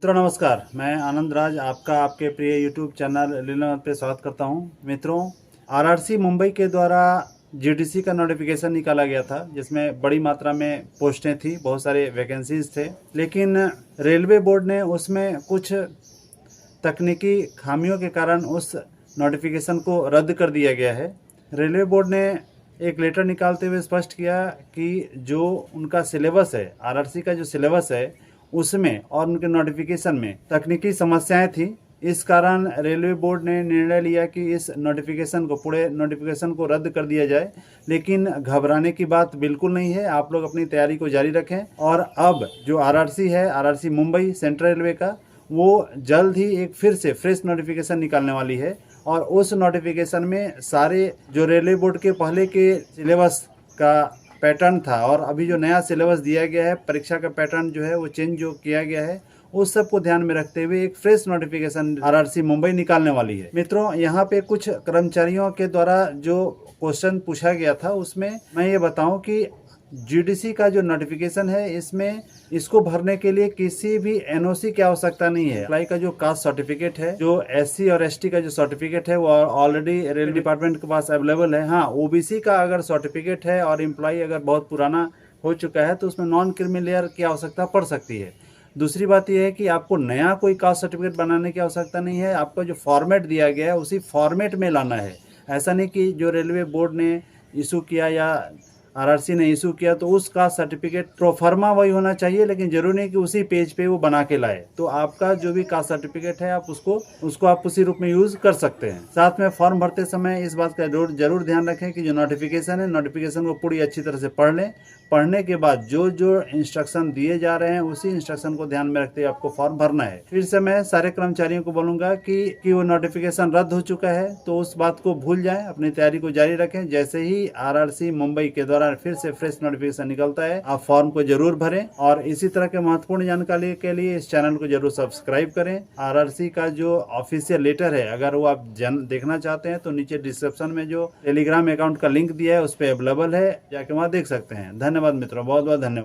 मित्रों नमस्कार, मैं आनंद राज आपका आपके प्रिय यूट्यूब चैनल लीलावत पे स्वागत करता हूं। मित्रों, आरआरसी मुंबई के द्वारा जीडीसी का नोटिफिकेशन निकाला गया था जिसमें बड़ी मात्रा में पोस्टें थी, बहुत सारे वैकेंसीज थे, लेकिन रेलवे बोर्ड ने उसमें कुछ तकनीकी खामियों के कारण उस नोटिफिकेशन को रद्द कर दिया गया है। रेलवे बोर्ड ने एक लेटर निकालते हुए स्पष्ट किया कि जो उनका सिलेबस है, आरआरसी का जो सिलेबस है उसमें और उनके नोटिफिकेशन में तकनीकी समस्याएं थी। इस कारण रेलवे बोर्ड ने निर्णय लिया कि इस पूरे नोटिफिकेशन को रद्द कर दिया जाए। लेकिन घबराने की बात बिल्कुल नहीं है, आप लोग अपनी तैयारी को जारी रखें। और अब जो आरआरसी है, आरआरसी मुंबई सेंट्रल रेलवे का, वो जल्द ही एक फिर से फ्रेश नोटिफिकेशन निकालने वाली है। और उस नोटिफिकेशन में सारे जो रेलवे बोर्ड के पहले के सिलेबस का पैटर्न था और अभी जो नया सिलेबस दिया गया है, परीक्षा का पैटर्न जो है वो चेंज जो किया गया है, उस सब को ध्यान में रखते हुए एक फ्रेश नोटिफिकेशन आरआरसी मुंबई निकालने वाली है। मित्रों, यहाँ पे कुछ कर्मचारियों के द्वारा जो क्वेश्चन पूछा गया था उसमें मैं ये बताऊं कि जीडीसी का जो नोटिफिकेशन है इसमें इसको भरने के लिए किसी भी एनओसी की आवश्यकता नहीं है। अप्लाई का जो कास्ट सर्टिफिकेट है, जो एससी और एसटी का जो सर्टिफिकेट है वो ऑलरेडी रेल डिपार्टमेंट के पास अवेलेबल है। हाँ, ओबीसी का अगर सर्टिफिकेट है और एम्प्लॉय अगर बहुत पुराना हो चुका है तो उसमें नॉन क्रिमिनल की आवश्यकता पड़ सकती है। दूसरी बात यह है कि आपको नया कोई कास्ट सर्टिफिकेट बनाने की आवश्यकता नहीं है। आपका जो फॉर्मेट दिया गया है उसी फॉर्मेट में लाना है। ऐसा नहीं कि जो रेलवे बोर्ड ने इशू किया या आरआरसी ने इशू किया तो उसका सर्टिफिकेट प्रोफार्मा वही होना चाहिए, लेकिन जरूरी नहीं कि उसी पेज पे वो बना के लाए। तो आपका जो भी कास्ट सर्टिफिकेट है आप उसको आप उसी रूप में यूज कर सकते हैं। साथ में फॉर्म भरते समय इस बात का जरूर ध्यान रखें कि जो नोटिफिकेशन है, नोटिफिकेशन को पूरी अच्छी तरह से पढ़ लें। पढ़ने के बाद जो जो इंस्ट्रक्शन दिए जा रहे हैं उसी इंस्ट्रक्शन को ध्यान में रखते हुए आपको फॉर्म भरना है। फिर से मैं सारे कर्मचारियों को बोलूंगा कि वो नोटिफिकेशन रद्द हो चुका है तो उस बात को भूल जाएं, अपनी तैयारी को जारी रखें। जैसे ही आरआरसी मुंबई के द्वारा फिर से फ्रेश नोटिफिकेशन निकलता है, आप फॉर्म को जरूर भरें। और इसी तरह के महत्वपूर्ण जानकारी के लिए इस चैनल को जरूर सब्सक्राइब करें। आरआरसी का जो ऑफिशियल लेटर है, अगर वो आप देखना चाहते हैं तो नीचे डिस्क्रिप्शन में जो टेलीग्राम अकाउंट का लिंक दिया है उस पर अवेलेबल है, जाके वहाँ देख सकते हैं। धन्यवाद मित्रों, बहुत बहुत धन्यवाद।